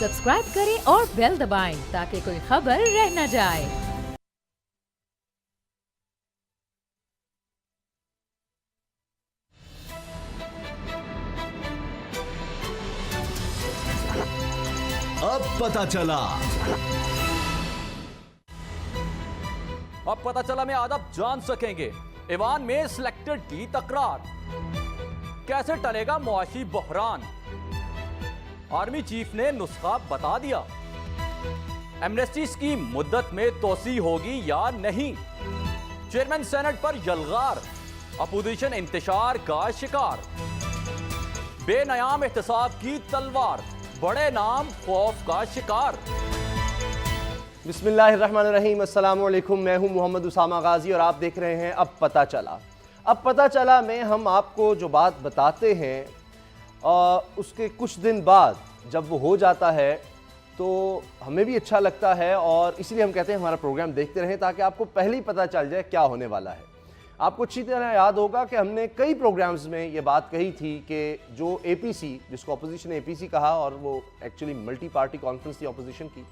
Subscribe करें और bell दबाएं ताकि कोई खबर रह न जाए। अब पता चला में आज आप जान सकेंगे ईवान में सिलेक्टेड की तकरार, कैसे टलेगा मुआशी बहरान, आर्मी चीफ ने नुस्खा बता दिया, एमनेस्टी की मुद्दत में तोसी होगी या नहीं, चेयरमैन सेनेट पर यलगार, अपोजिशन इंतशार का शिकार, बेनयाम एहतसाब की तलवार, बड़े नाम खौफ का शिकार। बिस्मिल्लाहिर्रहमानिर्रहीम, अस्सलाम वालेकुम। मैं हूं मोहम्मद उसामा गाजी और आप देख रहे हैं अब पता चला। अब पता चला में हम आपको जो बात बताते हैं उसके कुछ दिन बाद जब वो हो जाता है तो हमें भी अच्छा लगता है और इसलिए हम कहते हैं हमारा प्रोग्राम देखते रहें ताकि आपको पहले ही पता चल जाए क्या होने वाला है। आपको अच्छी तरह याद होगा कि हमने कई प्रोग्राम्स में ये बात कही थी कि जो एपीसी, जिसको अपोजिशन ने एपीसी कहा और वो एक्चुअली मल्टी पार्टी कॉन्फ्रेंस थी अपोजिशन की,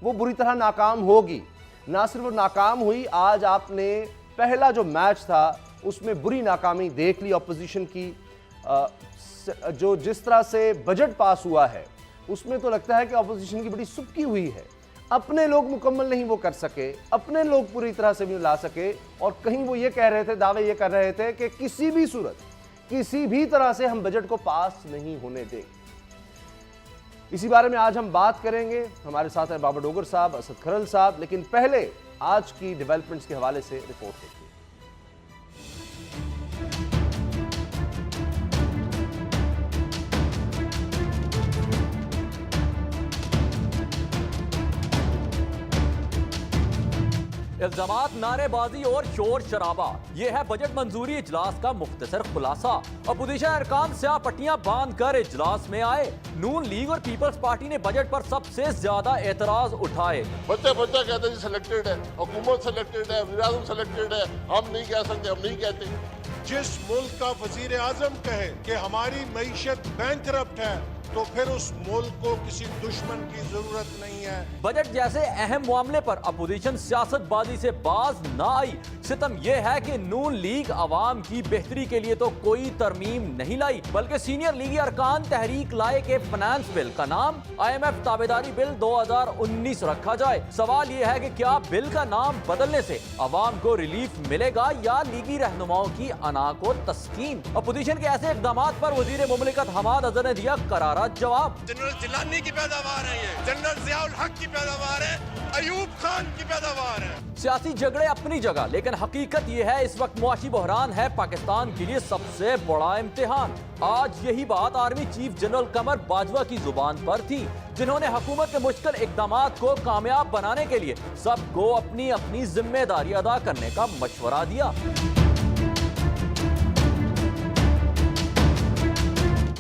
वो बुरी तरह नाकाम होगी। ना सिर्फ वो नाकाम हुई, आज आपने पहला जो मैच था उसमें बुरी नाकामी देख ली अपोजिशन की। जो जिस तरह से बजट पास हुआ है उसमें तो लगता है कि अपोजिशन की बड़ी सुबकी हुई है। अपने लोग मुकम्मल नहीं वो कर सके, अपने लोग पूरी तरह से भी ला सके और कहीं वो ये कह रहे थे, दावे ये कर रहे थे कि किसी भी सूरत, किसी भी तरह से हम बजट को पास नहीं होने देंगे। इसी बारे में आज हम बात करेंगे। हमारे साथ हैं बाबर डोगर साहब, असद खरल साहब, लेकिन पहले आज की डेवलपमेंट्स के हवाले से रिपोर्ट देखिए। इल्जामात, नारेबाजी और शोर शराबा, यह है बजट मंजूरी इजलास का मुख्तसर खुलासा। अपोजिशन अरकान स्याह पट्टियां बांध कर इजलास में आए। नून लीग और पीपल्स पार्टी ने बजट पर सबसे ज्यादा एतराज उठाए। बच्चा कहते हैं सिलेक्टेड है, हुकूमत सिलेक्टेड है, वज़ीर-ए-आज़म सिलेक्टेड है, हम नहीं कह सकते, हम नहीं कहते। जिस मुल्क का वजीर आजम कहे कि हमारी मईशत बैंकरप्ट है तो फिर उस मुल्क को किसी दुश्मन की जरूरत नहीं है। बजट जैसे अहम मामले पर अपोजिशन सियासतबाजी से बाज ना आई। सितम यह है कि नून लीग अवाम की बेहतरी के लिए तो कोई तरमीम नहीं लाई, बल्कि सीनियर लीगी अरकान तहरीक लाए के फाइनेंस बिल का नाम IMF ताबेदारी बिल 2019 रखा जाए। सवाल यह है कि क्या बिल का नाम बदलने से अवाम को रिलीफ मिलेगा या लीगी रहनुमाओं की अना को तस्कीन। अपोजिशन के ऐसे इकदाम पर वजीर मुमलिकत हमाद अजहर ने दिया करारा जवाब। जनरल जिलानी की पैदावार है, ये जनरल जियाउल हक की पैदावार है, अयूब खान की पैदावार है। सियासी झगड़े अपनी जगह, लेकिन हकीकत यह है इस वक्त मुआशी बहरान है पाकिस्तान के लिए सबसे बड़ा इम्तिहान। आज यही बात आर्मी चीफ जनरल कमर बाजवा की जुबान पर थी, जिन्होंने हुकूमत के मुश्किल इकदामात को कामयाब बनाने के लिए सबको अपनी अपनी जिम्मेदारी अदा करने का मशवरा दिया।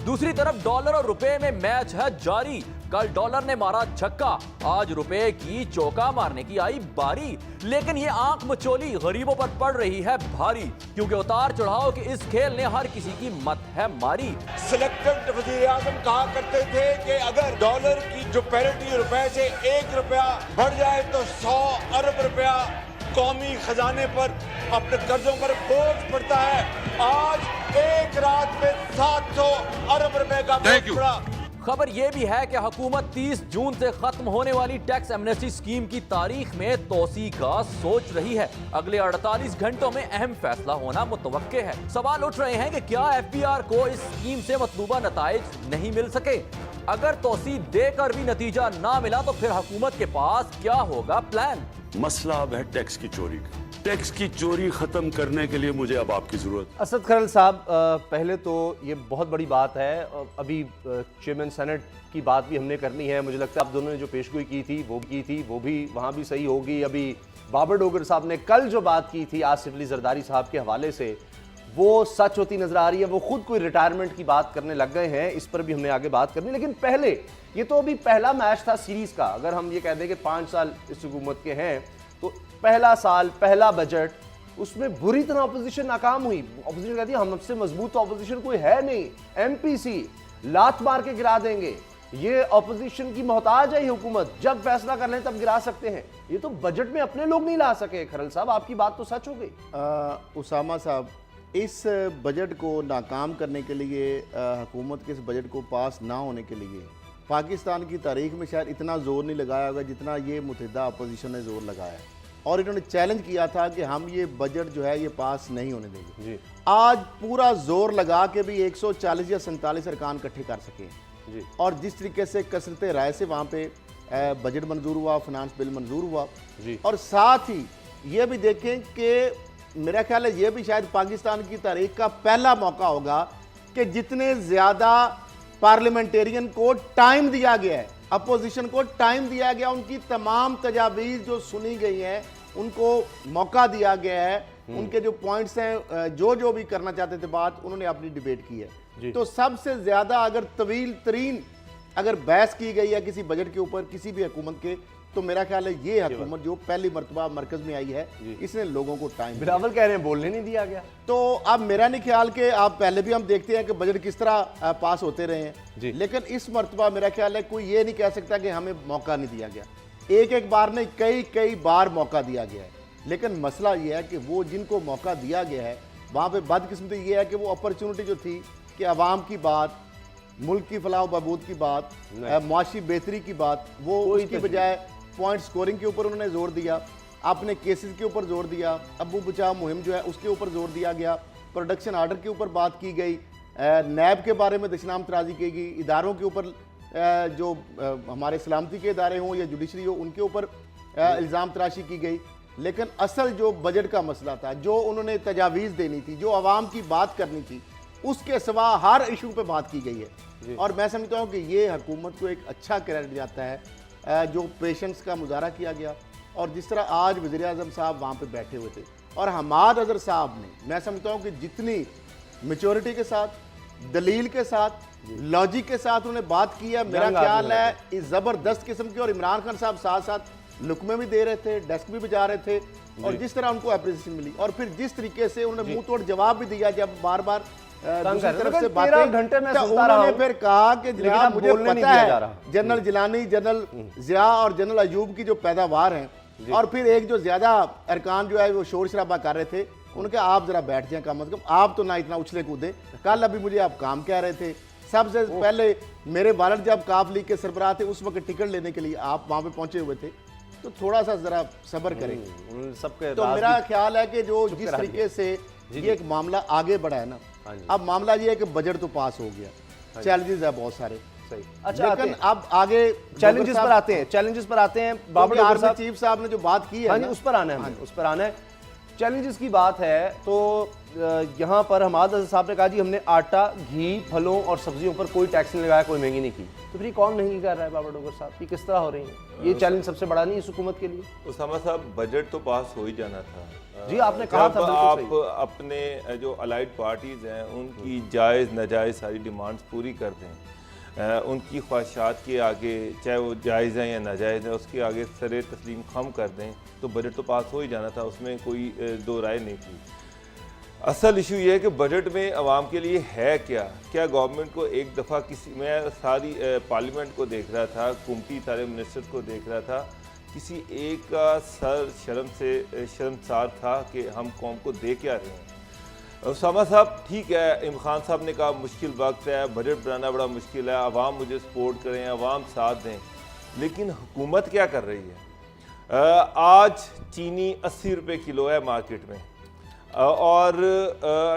दूसरी तरफ डॉलर और रुपए में मैच है जारी। कल डॉलर ने मारा छक्का, आज रुपए की चौका मारने की आई बारी। लेकिन ये आंख मचोली गरीबों पर पड़ रही है भारी, क्योंकि उतार चढ़ाव के इस खेल ने हर किसी की मत है मारी। सिलेक्टेड वजीर आजम कहा करते थे कि अगर डॉलर की जो पैरिटी रुपए से 1 रुपया बढ़ जाए तो 100 अरब रुपया कौमी खजाने पर, अपने कर्जों पर बोझ पड़ता है। आज एक रात में 700 अरब रुपए का बोझ पड़ा। खबर यह भी है कि हुकूमत 30 जून से खत्म होने वाली टैक्स एमनेस्टी स्कीम की तारीख में तोसी का सोच रही है। अगले 48 घंटों में अहम फैसला होना मुतवक्के है। सवाल उठ रहे हैं कि क्या FBR को इस स्कीम से मतलूबा नताइज नहीं मिल सके। अगर तोसी देकर भी नतीजा ना मिला तो फिर हुकूमत के पास क्या होगा प्लान। मसला अब है टैक्स की चोरी का। टैक्स की चोरी खत्म करने के लिए मुझे अब आपकी जरूरत। असद खरल साहब, पहले तो ये बहुत बड़ी बात है। अभी चेयरमैन सेनेट की बात भी हमने करनी है। मुझे लगता है आप दोनों ने जो पेशगोई की थी वो भी वहाँ भी सही होगी। अभी बाबर डोगर साहब ने कल जो बात की थी आसिफ अली जरदारी साहब के हवाले से, वो सच होती नजर आ रही है। वो खुद कोई रिटायरमेंट की बात करने लग गए हैं, इस पर भी हमने आगे बात करनी। लेकिन पहले ये तो अभी पहला मैच था सीरीज का। अगर हम ये कह दें कि 5 साल इस हुकूमत के हैं तो पहला साल, पहला बजट, उसमें बुरी तरह अपोजिशन नाकाम हुई। अपोजिशन कहती है हमसे मजबूत तो अपोजिशन कोई है नहीं, MPC लात मार के गिरा देंगे। ये ऑपोजिशन की मोहताज है ये हुकूमत, जब फैसला कर लें तब गिरा सकते हैं। ये तो बजट में अपने लोग नहीं ला सके। खरल साहब, आपकी बात तो सच हो गई। उसामा साहब, इस बजट को नाकाम करने के लिए, हुकूमत के इस बजट को पास ना होने के लिए पाकिस्तान की तारीख में शायद इतना ज़ोर नहीं लगाया होगा जितना ये मुत्तहिदा अपोजिशन ने ज़ोर लगाया है। और इन्होंने चैलेंज किया था कि हम ये बजट जो है ये पास नहीं होने देंगे जी। आज पूरा जोर लगा के भी 140 या 47 अरकान इकट्ठे कर सके जी। और जिस तरीके से कसरत राय से वहाँ पे बजट मंजूर हुआ, फिनांस बिल मंजूर हुआ जी। और साथ ही ये भी देखें कि मेरा ख्याल है ये भी शायद पाकिस्तान की तारीख का पहला मौका होगा कि जितने ज़्यादा पार्लियामेंटेरियन को टाइम दिया गया है, अपोजिशन को टाइम दिया गया, उनकी तमाम तजावीज़ जो सुनी गई हैं उनको मौका दिया गया है, उनके जो पॉइंट्स हैं जो भी करना चाहते थे बात, उन्होंने अपनी डिबेट की है। तो सबसे ज़्यादा अगर तवील तरीन अगर बहस की गई है किसी बजट के ऊपर किसी भी हुकूमत के, तो मेरा ख्याल है ये हुकूमत जो पहली मरतबा मरकज में आई है इसने लोगों को टाइम। बिलावल कह रहे हैं बोलने नहीं दिया गया। तो अब मेरा नहीं ख्याल कि आप पहले भी हम देखते हैं कि बजट किस तरह पास होते रहे हैं, लेकिन इस मरतबा मेरा ख्याल है कोई ये नहीं कह सकता कि हमें मौका नहीं दिया गया। एक बार नहीं, कई बार मौका दिया गया है। लेकिन मसला ये है कि वो जिनको मौका दिया गया है वहाँ पे बदकिस्मती ये है कि वो अपॉर्चुनिटी जो थी कि आवाम की बात, मुल्क की फलाह बहबूद की बात, मुआशी बेहतरी की बात, वो उसकी बजाय पॉइंट स्कोरिंग के ऊपर उन्होंने जोर दिया, अपने केसेस के ऊपर जोर दिया, अबू बचाओ मुहिम जो है उसके ऊपर जोर दिया गया, प्रोडक्शन आर्डर के ऊपर बात की गई, नैब के बारे में दशनाम तराजी की गई, इदारों के ऊपर जो हमारे सलामती के इदारे हों या जुडिशरी हो उनके ऊपर इल्ज़ाम तराशी की गई। लेकिन असल जो बजट का मसला था, जो उन्होंने तजावीज़ देनी थी, जो आवाम की बात करनी थी, उसके सिवा हर इशू पे बात की गई है। और मैं समझता हूँ कि ये हुकूमत को एक अच्छा क्रेडिट जाता है जो पेशेंस का मुजाहरा किया गया। और जिस तरह आज वज़ीर आज़म साहब वहाँ पे बैठे हुए थे और हमाद अज़हर साहब ने, मैं समझता हूँ कि जितनी मैच्योरिटी के साथ, दलील के साथ, लॉजिक के साथ उन्होंने बात की है, मेरा ख्याल है इस ज़बरदस्त किस्म की। और इमरान खान साहब साथ साथ लुकमे भी दे रहे थे, डेस्क भी बजा रहे थे, और जिस तरह उनको अप्रिसिएशन मिली और फिर जिस तरीके से उन्होंने मुंह तोड़ जवाब भी दिया जब बार बार दूसरी तरफ से बातें, घंटे में तो उन्होंने फिर कहा कि जनाब मुझे पता है जनरल जिलानी, जनरल जिया और जनरल अयूब की जो पैदावार है, और फिर एक जो ज्यादा अरकान जो है वो शोर शराबा कर रहे थे, उनके आप जरा बैठ जाएं, कम अज कम आप तो ना इतना उछले कूदे। कल अभी मुझे आप काम कह रहे थे, सबसे पहले मेरे वालिद जब काफ लीग के सरबराह थे उस वक्त टिकट लेने के लिए आप वहां पे पहुंचे हुए थे, तो थोड़ा सा जरा सब्र करें सबके। तो मेरा ख्याल है कि जो जिस तरीके से ये एक मामला आगे बढ़ा है ना, अब मामला ये है कि बजट तो पास हो गया, चैलेंजेस है बहुत सारे। सही। अच्छा, लेकिन अब आगे चैलेंजेस पर आते हैं, चैलेंजेस पर आते हैं। बाबर आर्मी चीफ साहब ने जो बात की है, उस पर आना है, उस पर आना है। चैलेंजेस की बात है तो यहाँ पर हमाद अज़हर साहब ने कहा जी हमने आटा, घी, फलों और सब्जियों पर कोई टैक्स नहीं लगाया, कोई महंगी नहीं की। तो फिर कौन महंगी कर रहा है बाबर डोगर साहब? ये किस तरह हो रही है? ये चैलेंज सबसे बड़ा नहीं इस हुकूमत के लिए? उसामा साहब, बजट तो पास हो ही जाना था जी, आपने कहा था। आप अपने जो अलाइड पार्टीज हैं उनकी जायज़ नाजायज़ सारी डिमांड्स पूरी कर दें, उनकी ख्वाहिशात के आगे, चाहे वो जायज़ हैं या नाजायज़ हैं, उसके आगे सरे तस्लीम खम कर दें, तो बजट तो पास हो ही जाना था, उसमें कोई दो राय नहीं थी। असल इशू ये है कि बजट में आवाम के लिए है क्या गवर्नमेंट को एक दफ़ा किसी, मैं सारी पार्लियामेंट को देख रहा था, कुमटी सारे मिनिस्टर्स को देख रहा था, किसी एक का सर शर्म से शर्मसार था कि हम कौम को दे क्या रहे हैं। उसामा साहब, ठीक है, इमरान खान साहब ने कहा मुश्किल वक्त है, बजट बनाना बड़ा मुश्किल है, आवाम मुझे सपोर्ट करें, आवाम साथ दें, लेकिन हुकूमत क्या कर रही है? आज चीनी 80 रुपये किलो है मार्केट में, और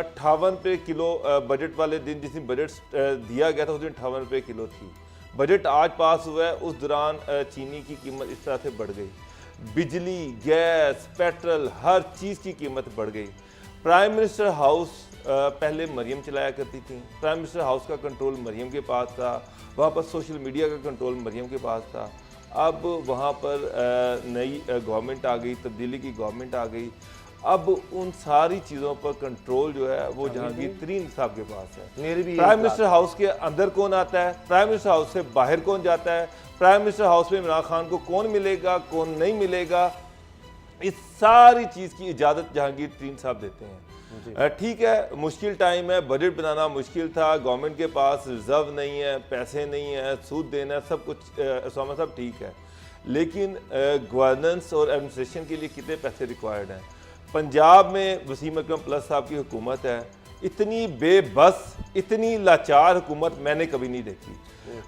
58 रुपये किलो बजट वाले दिन, जिस दिन बजट दिया गया था उस दिन 58 रुपये किलो थी। बजट आज पास हुआ है, उस दौरान चीनी की कीमत इस तरह से बढ़ गई, बिजली, गैस, पेट्रोल, हर चीज़ की कीमत बढ़ गई। प्राइम मिनिस्टर हाउस पहले मरियम चलाया करती थी, प्राइम मिनिस्टर हाउस का कंट्रोल मरियम के पास था, वहाँ पर सोशल मीडिया का कंट्रोल मरियम के पास था। अब वहाँ पर नई गवर्नमेंट आ गई, तब्दीली की गवर्नमेंट आ गई, अब उन सारी चीज़ों पर कंट्रोल जो है वो जहांगीर तरीन साहब के पास है। प्राइम मिनिस्टर हाउस के अंदर कौन आता है, प्राइम मिनिस्टर हाउस से बाहर कौन जाता है, प्राइम मिनिस्टर हाउस में इमरान खान को कौन मिलेगा, कौन नहीं मिलेगा, इस सारी चीज़ की इजाज़त जहांगीर तरीन साहब देते हैं। ठीक है, मुश्किल टाइम है, बजट बनाना मुश्किल था, गवर्नमेंट के पास रिजर्व नहीं है, पैसे नहीं है, सूद देना, सब कुछ उसामा साहब ठीक है, लेकिन गवर्नेंस और एडमिनिस्ट्रेशन के लिए कितने पैसे रिक्वायर्ड हैं? पंजाब में वसीम अकरम प्लस साहब की हुकूमत है, इतनी बेबस, इतनी लाचार हुकूमत मैंने कभी नहीं देखी।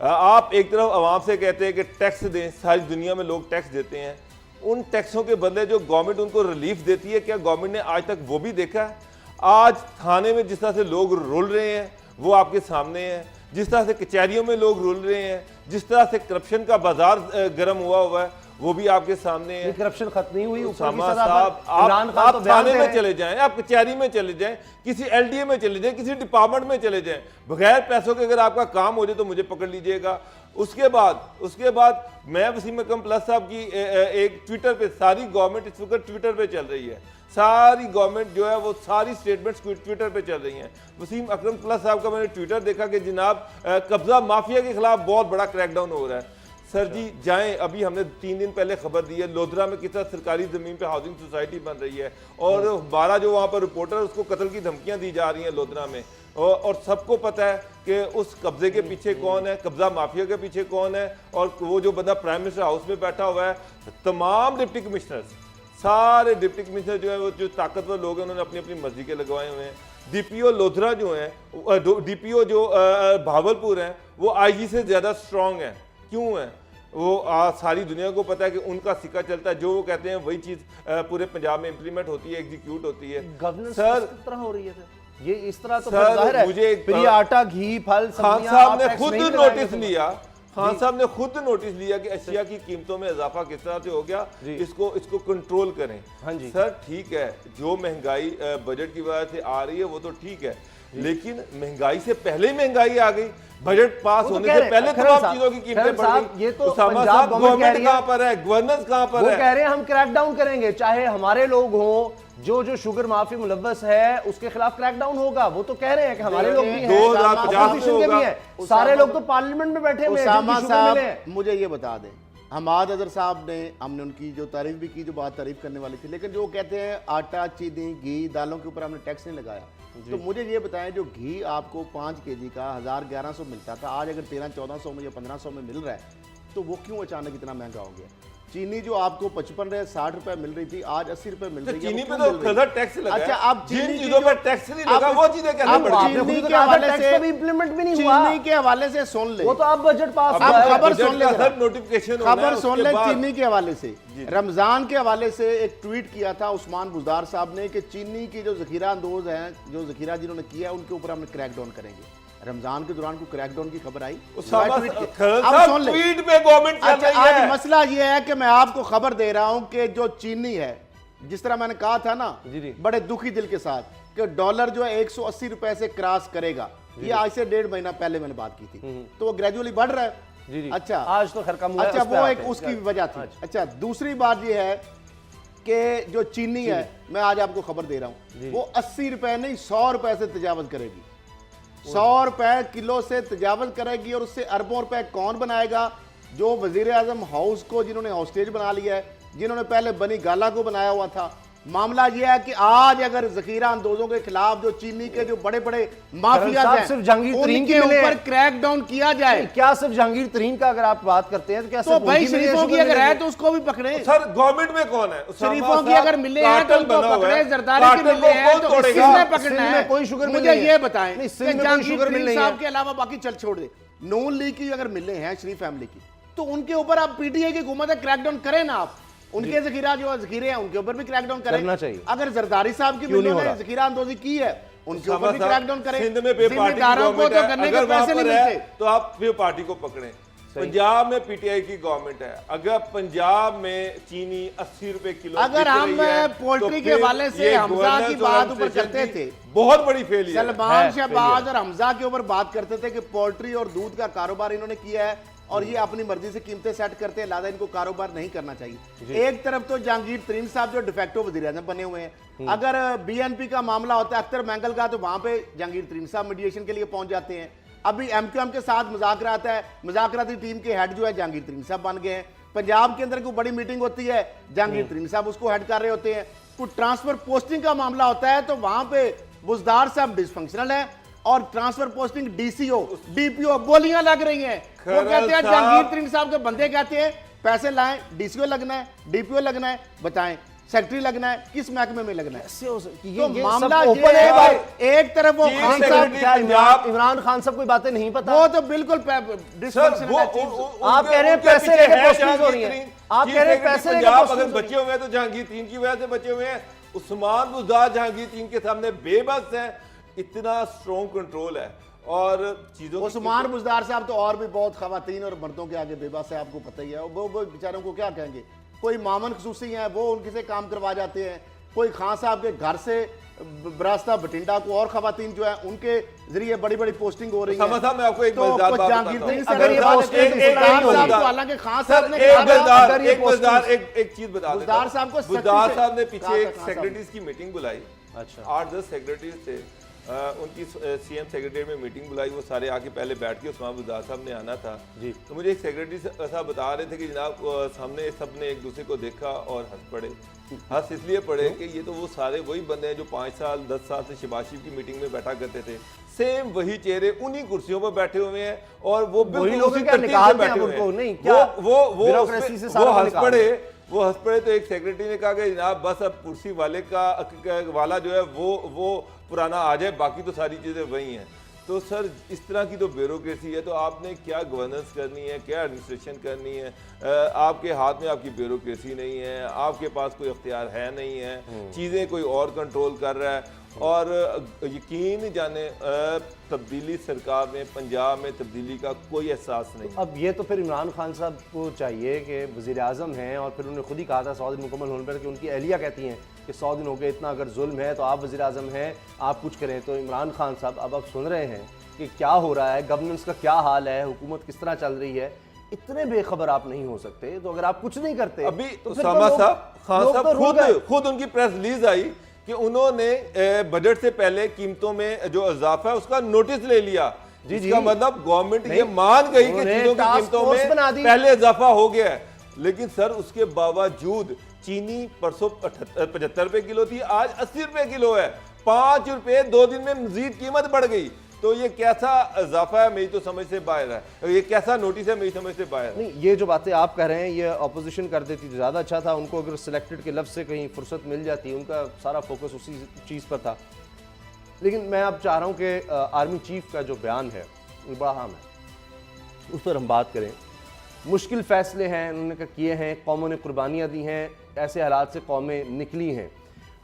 आप एक तरफ आवाम से कहते हैं कि टैक्स दें, सारी दुनिया में लोग टैक्स देते हैं, उन टैक्सों के बदले जो गवर्नमेंट उनको रिलीफ देती है, क्या गवर्नमेंट ने आज तक वो भी देखा है? आज थाने में जिस तरह से लोग रुल रहे हैं वो आपके सामने है, जिस तरह से कचहरियों में लोग रुल रहे हैं, जिस तरह से करप्शन का बाजार गर्म हुआ है वो भी आपके सामने है। करप्शन खत्म नहीं हुई, उसामा साहब, आप थाने में चले जाएं, आप कचहरी में चले जाएं, किसी एलडीए में चले जाएं, किसी डिपार्टमेंट में चले जाएं, बगैर पैसों के अगर आपका काम हो जाए तो मुझे पकड़ लीजिएगा। उसके बाद मैं वसीम अकरम प्लस साहब की एक ट्विटर पे, सारी गवर्नमेंट इस वक्त ट्विटर पे चल रही है, सारी गवर्नमेंट जो है वो सारी स्टेटमेंट्स ट्विटर पे चल रही हैं। वसीम अकरम प्लस साहब का मैंने ट्विटर देखा कि जनाब कब्जा माफिया के खिलाफ बहुत बड़ा क्रैकडाउन हो रहा है। सर जी जाएं, अभी हमने 3 दिन पहले खबर दी है लोधरा में किस तरह सरकारी जमीन पे हाउसिंग सोसाइटी बन रही है, और हमारा जो वहाँ पर रिपोर्टर उसको कत्ल की धमकियाँ दी जा रही हैं लोधरा में, और सबको पता है कि उस कब्जे के पीछे कौन है, कब्जा माफिया के पीछे कौन है, और वो जो बंदा प्राइम मिनिस्टर हाउस में बैठा हुआ है, तमाम डिप्टी कमिश्नर्स, सारे डिप्टी कमिश्नर जो है वो जो ताकतवर लोग हैं उन्होंने अपनी अपनी मर्जी के लगवाए हुए हैं। डीपीओ लोधरा जो है, डीपीओ जो भावलपुर है, वो आईजी से ज्यादा स्ट्रांग है। क्यों है? वो सारी दुनिया को पता है कि उनका सिक्का चलता है, जो वो कहते हैं वही चीज पूरे पंजाब में इंप्लीमेंट होती है, एग्जीक्यूट होती है। गवर्नेंस सर किस तरह हो रही है सर? ये इस तरह तो सर, जाहिर है, मुझे फिर ये आटा, घी, फल, खान साहब ने खुद नोटिस लिया, खान साहब ने खुद नोटिस लिया कि अशिया की कीमतों में इजाफा किस तरह से हो गया, इसको कंट्रोल करें। हाँ जी सर ठीक है, जो महंगाई बजट की वजह से आ रही है वो तो ठीक है, लेकिन महंगाई से पहले ही महंगाई आ गई, बजट पास होने से पहले तमाम चीजों की कीमतें बढ़ गई। ये तो उसामा पंजाब साहब, गवर्नमेंट गवर्नमेंट कहां पर है, गवर्नेंस कहां पर वो है? कह रहे हैं हम क्रैकडाउन करेंगे, चाहे हमारे लोग हों, जो शुगर माफी मुलव्वस है उसके खिलाफ क्रैकडाउन होगा। वो तो कह रहे हैं कि हमारे लोग भी हैं, 2050 के भी हैं, सारे लोग तो पार्लियामेंट में बैठे हुए हैं। मुझे ये बता दें, हमाद अजहर साहब ने, हमने उनकी जो तारीफ भी की, जो बात तारीफ करने वाली थी, लेकिन जो कहते हैं आटा, चीनी, घी, दालों के ऊपर हमने टैक्स नहीं लगाया, तो मुझे ये बताएं जो घी आपको 5 केजी का 1100-1100 मिलता था, आज अगर 1300-1400 में या 1500 में मिल रहा है, तो वो क्यों अचानक इतना महंगा हो गया? चीनी जो आपको 55-60 रुपए मिल रही थी, आज 80 रुपए मिल रही है। चीनी पे तो खजर टैक्स लगा। अच्छा, आप जिन चीजों पर टैक्स नहीं लगा वो चीजें कैसे बढ़ी? चीनी के हवाले से इंप्लीमेंट भी नहीं हुआ, चीनी के हवाले से सुन ले, वो तो आप बजट पास, आप खबर सुन ले, नोटिफिकेशन खबर सुन ले। चीनी के हवाले से, रमजान के हवाले से एक ट्वीट किया था उस्मान बुजदार साहब ने कि चीनी की जो जखीरा अंदोज हैं, जो जखीरा जिन्होंने किया उनके ऊपर हमने क्रैकडाउन करेंगे। रमजान के दौरान को क्रैकडाउन की खबर आई, आज मसला ये है कि मैं आपको खबर दे रहा हूं कि जो चीनी है, जिस तरह मैंने कहा था ना बड़े दुखी दिल के साथ कि डॉलर जो है 180 रुपए से क्रॉस करेगा, ये आज से 1.5 महीना पहले मैंने बात की थी, तो वो ग्रेजुअली बढ़ रहा है। अच्छा, आज तो खैर कम हुआ है, अच्छा वो एक उसकी वजह थी। अच्छा, दूसरी बात ये है कि जो चीनी है, मैं आज आपको खबर दे रहा हूं, वो 80 रुपए नहीं 100 रुपए से तजावज करेगी, 100 रुपए किलो से तजावज करेगी। और उससे अरबों रुपए कौन बनाएगा? जो वजीर आजम हाउस को जिन्होंने हॉस्टेज बना लिया है, जिन्होंने पहले बनी गाला को बनाया हुआ था। मामला यह है कि आज अगर जखीरा अंदोजों के खिलाफ जो चीनी के जो बड़े बड़े माफिया हैं, सिर्फ जहांगीर तरीन के ऊपर क्रैकडाउन किया जाए। क्या सिर्फ जहांगीर तरीन का अगर आप बात करते हैं तो क्या तो भाई शरीफों की अगर है तो उसको भी पकड़े। सर गवर्नमेंट में कौन है? शरीफों की अगर मिले हैं तो उनको पकड़े, जरदारी के मिले हैं तो किसने पकड़ना है? कोई शुगर मुझे ये बताएं, जहांगीर तरीन साहब के अलावा बाकी चल छोड़ दे, नून लीग की अगर मिले हैं शरीफ फैमिली की, तो उनके ऊपर आप पीटीआई की हुकूमत है क्रैकडाउन करें ना। आप उनके जखीरा जो जखीरे हैं उनके ऊपर भी क्रैकडाउन करना चाहिए। अगर जरदारी साहब की मिलों ने जखीरा अंदोजी की है, उनके ऊपर भी क्रैकडाउन करें। सिंध में जिम्मेदारों को तो करने के पैसे नहीं मिलते, तो आप फिर पार्टी को पकड़ें। पंजाब में पीटीआई की गवर्नमेंट है, अगर पंजाब में चीनी 80 रुपए किलो, अगर हम पोल्ट्री के हवाले से हमजा की बात ऊपर करते थे, बहुत बड़ी फेलियर, सलमान शहबाज और हमजा के ऊपर बात करते थे कि पोल्ट्री और दूध का कारोबार इन्होंने किया है और ये अपनी मर्जी से कीमतें सेट करते हैं, लिहाजा इनको कारोबार नहीं करना चाहिए। एक तरफ तो जहांगीर तरीन साहब जो डिफेक्टो वज़ीर आज़म बने हुए हैं, अगर बीएनपी का मामला होता है अख्तर मैंगल का, तो वहां पे जहांगीर तरीन साहब मीडिएशन के लिए पहुंच जाते हैं। अभी एमक्यूएम के साथ मुज़ाकरा आता है, मुज़ाकराती टीम के हेड जो है जहांगीर तरीन साहब बन गए हैं। पंजाब के अंदर कोई बड़ी मीटिंग होती है, जहांगीर तरीन साहब उसको हेड कर रहे होते हैं। कोई ट्रांसफर पोस्टिंग का मामला होता है तो वहां पे बुजदार साहब डिसफंक्शनल है और ट्रांसफर पोस्टिंग डीसीओ डीपीओ बोलियां लग रही हैं। वो कहते हैं जहांगीर तरीन साहब के बंदे कहते हैं पैसे लाएं, डीसीओ लगना है, डीपीओ लगना है, बताएं सेक्रेटरी लगना है, किस महकमे में लगना है? तो मामला ये है भाई, एक तरफ वो खान साहब, क्या इमरान खान साहब कोई बातें नहीं पता? वो तो बिल्कुल डिसफंक्शनल है। आप कह रहे हैं पैसे लेके पोस्टिंग हो रही है, आप कह रहे हैं पैसे लेके पंजाब पोस्टिंग अगर बचे हुए हैं तो जहांगीर तीन की वजह से बचे हुए हैं। उस्मान बुज़दार जहांगीर तीन के सामने बेबस है, इतना स्ट्रॉन्ग कंट्रोल है और चीजों उस्मान बुज़दार साहब तो और भी बहुत खवातीन और मर्दों के आगे बेबस है, आपको पता ही है। वो बेचारों को क्या कहेंगे, कोई मामन खसूसी हैं वो उनके से काम करवा जाते हैं, कोई खान साहब के घर से बरास्ता बठिंडा को और खवातीन जो है उनके जरिए बड़ी बड़ी पोस्टिंग हो रही है। मैं आपको एक तो मजेदार बात जहांगीर बताता हूं। तरीन से हालांकि खान साहब ने एक चीज बता देता बुज़दार साहब को बुज़दार साहब ने पीछे एक सेक्रेटरीज की मीटिंग बुलाई। अच्छा 8-10 सेक्रेटरीज थे, उनकी सीएम सेक्रेटरी में मीटिंग बुलाई, वो सारे आके पहले बैठ के उस्मान बुज़दार साहब ने आना था जी। तो मुझे एक सेक्रेटरी साहब बता रहे थे कि जनाब हमने सबने एक दूसरे को देखा और हंस पड़े। हंस इसलिए पड़े कि ये तो वो सारे वही बंदे हैं जो 5 साल 10 साल से शहबाज शरीफ की मीटिंग में बैठा करते थे, सेम वही चेहरे उन्हीं कुर्सियों पर बैठे हुए हैं और वो बिल्कुल उसी तरतीब से बैठे हुए हैं। वो हंस पड़े तो एक सेक्रेटरी ने कहा कि जनाब बस अब कुर्सी वाला जो है वो पुराना आ जाए, बाकी तो सारी चीजें वही हैं। तो सर इस तरह की तो ब्यूरोक्रेसी है, तो आपने क्या गवर्नेंस करनी है, क्या एडमिनिस्ट्रेशन करनी है? आपके हाथ में आपकी ब्यूरोक्रेसी नहीं है, आपके पास कोई अख्तियार है नहीं है, चीज़ें कोई और कंट्रोल कर रहा है। और यकीन जाने तब्दीली सरकार में पंजाब में तब्दीली का कोई एहसास नहीं। अब ये तो फिर इमरान खान साहब को चाहिए कि वज़ीर आज़म हैं और फिर उन्होंने खुद ही कहा था 100 दिन मुकम्मल होने पर कि उनकी अहलिया कहती हैं कि 100 दिन हो गए, इतना अगर जुल्म है तो आप वज़ीर आज़म हैं, आप कुछ करें। तो इमरान खान साहब अब आप सुन रहे हैं कि क्या हो रहा है, गवर्नेंस का क्या हाल है, हुकूमत किस तरह चल रही है, इतने बेखबर आप नहीं हो सकते। तो अगर आप कुछ नहीं करते अभी तो उसामा साहब खान साहब खुद उनकी प्रेस रिलीज आई कि उन्होंने बजट से पहले कीमतों में जो इजाफा है उसका नोटिस ले लिया। जिसका मतलब गवर्नमेंट ये मान गई कि चीजों की कीमतों में पहले इजाफा हो गया है। लेकिन सर उसके बावजूद चीनी परसों 75 रुपए किलो थी, आज 80 रुपए किलो है, 5 रुपए 2 दिन में मजीद कीमत बढ़ गई। तो ये कैसा इजाफा है, मेरी तो समझ से बाहर है, ये कैसा नोटिस है, मेरी समझ से बाहर है। नहीं, ये जो बातें आप कह रहे हैं ये अपोजिशन कर देती तो ज़्यादा अच्छा था। उनको अगर सिलेक्टेड के लफ्ज़ से कहीं फुर्सत मिल जाती, उनका सारा फोकस उसी चीज़ पर था। लेकिन मैं अब चाह रहा हूँ कि आर्मी चीफ का जो बयान है वो बड़ा अहम है, उस पर हम बात करें। मुश्किल फ़ैसले हैं उन्होंने किए हैं, कौमों ने कुर्बानियाँ दी हैं, ऐसे हालात से कौमें निकली हैं।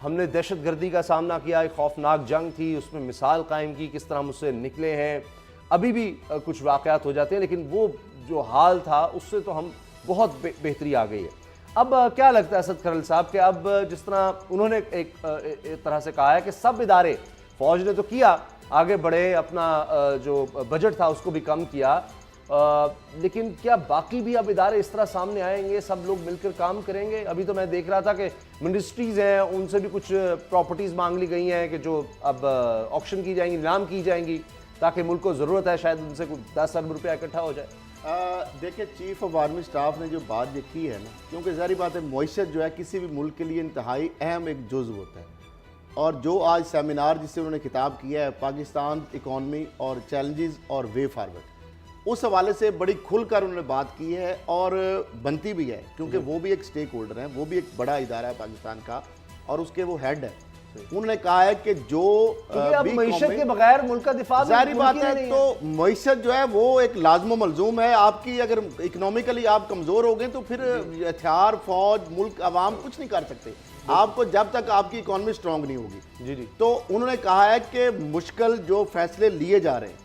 हमने दहशतगर्दी का सामना किया, एक खौफनाक जंग थी, उसमें मिसाल कायम की, किस तरह मुझसे निकले हैं। अभी भी कुछ वाक़यात हो जाते हैं, लेकिन वो जो हाल था उससे तो हम बहुत बेहतरी आ गई है। अब क्या लगता है असद खरल साहब कि अब जिस तरह उन्होंने एक तरह से कहा है कि सब इदारे, फ़ौज ने तो किया, आगे बढ़े, अपना जो बजट था उसको भी कम किया, लेकिन क्या बाकी भी अब इदारे इस तरह सामने आएंगे, सब लोग मिलकर काम करेंगे? अभी तो मैं देख रहा था कि मिनिस्ट्रीज़ हैं उनसे भी कुछ प्रॉपर्टीज़ मांग ली गई हैं कि जो अब ऑक्शन की जाएंगी, नीलाम की जाएंगी, ताकि मुल्क को ज़रूरत है शायद उनसे कुछ 10 अरब रुपया इकट्ठा हो जाए। देखिए चीफ ऑफ आर्मी स्टाफ ने जो बात ये की है ना, क्योंकि ज़ाहिर बात है मईशत जो है किसी भी मुल्क के लिए इंतहाई अहम एक जुज़्व होता है। और जो आज सेमिनार जिससे उन्होंने खिताब किया है, पाकिस्तान इकॉनमी और चैलेंजेस और वे फॉरवर्ड, उस हवाले से बड़ी खुलकर उन्होंने बात की है और बनती भी है, क्योंकि वो भी एक स्टेक होल्डर हैं, वो भी एक बड़ा इदारा है पाकिस्तान का और उसके वो हेड है। उन्होंने कहा है कि जो मईशत के बगैर मुल्क का दिफा, जारी बात है, तो मईशत जो है वो एक लाजम मलजूम है। आपकी अगर इकोनॉमिकली आप कमज़ोर हो गए तो फिर हथियार, फौज, मुल्क, अवाम कुछ नहीं कर सकते आपको जब तक आपकी इकॉनमी स्ट्रांग नहीं होगी। जी। तो उन्होंने कहा है कि मुश्किल जो फैसले लिए जा रहे हैं,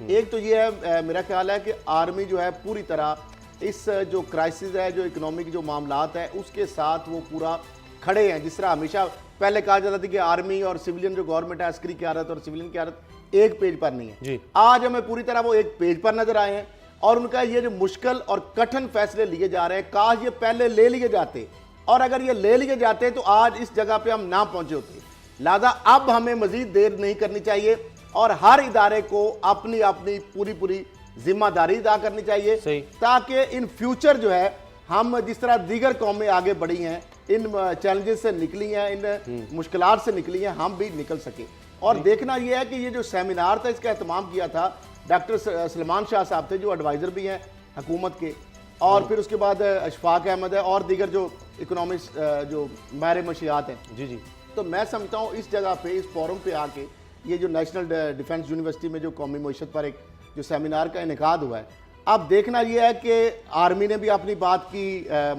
एक तो ये है, मेरा ख्याल है कि आर्मी जो है पूरी तरह इस जो क्राइसिस है, जो इकोनॉमिक जो मामलात है उसके साथ वो पूरा खड़े हैं। जिस तरह हमेशा पहले कहा जाता था कि आर्मी और सिविलियन जो गवर्नमेंट है, अस्करी क़यादत और सिविलियन क़यादत एक पेज पर नहीं है जी। आज हमें पूरी तरह वो एक पेज पर नजर आए हैं और उनका ये जो मुश्किल और कठिन फैसले लिए जा रहे हैं, काश ये पहले ले लिए जाते, और अगर ये ले लिए जाते तो आज इस जगह पे हम ना पहुंचे होते। लिहाजा अब हमें मजीद देर नहीं करनी चाहिए और हर इदारे को अपनी अपनी पूरी जिम्मेदारी अदा करनी चाहिए, ताकि इन फ्यूचर जो है हम जिस तरह दीगर कौमें आगे बढ़ी हैं, इन चैलेंजेस से निकली हैं, इन मुश्किलात से निकली हैं, हम भी निकल सके। और देखना यह है कि ये जो सेमिनार था इसका एहतमाम किया था डॉक्टर सलमान शाह साहब थे, जो एडवाइज़र भी हैं हुकूमत के, और फिर उसके बाद अशफाक अहमद है और दीगर जो इकोनॉमिक्स जो माहिर मंशियात हैं। जी जी। तो मैं समझता हूँ इस जगह पे, इस फोरम पे आके ये जो नेशनल डिफेंस यूनिवर्सिटी में जो कौमी मईशत पर एक जो सेमिनार का इनेकाद हुआ है, अब देखना यह है कि आर्मी ने भी अपनी बात की,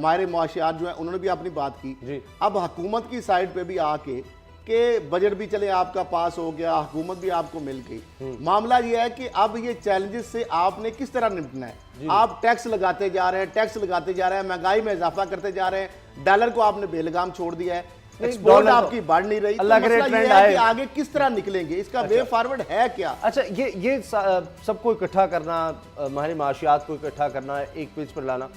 माहिर मुआशियात जो है उन्होंने भी अपनी बात की जी। अब हुकूमत की साइड पे भी आके कि बजट भी चले आपका पास हो गया, हुकूमत भी आपको मिल गई। मामला यह है कि अब ये चैलेंजेस से आपने किस तरह निपटना है। आप टैक्स लगाते जा रहे हैं, टैक्स लगाते जा रहे हैं, महंगाई में इजाफा करते जा रहे हैं, डॉलर को आपने बेलगाम छोड़ दिया है, एक्सपोर्ट आपकी बढ़ नहीं रही। अल्लाह तो करे मसला ये ट्रेंड है आए। कि आगे किस तरह निकलेंगे, इसका वे फॉरवर्ड है क्या। अच्छा, ये सबको इकट्ठा करना, माहिर माशियात को इकट्ठा करना, एक पेज पर लाना,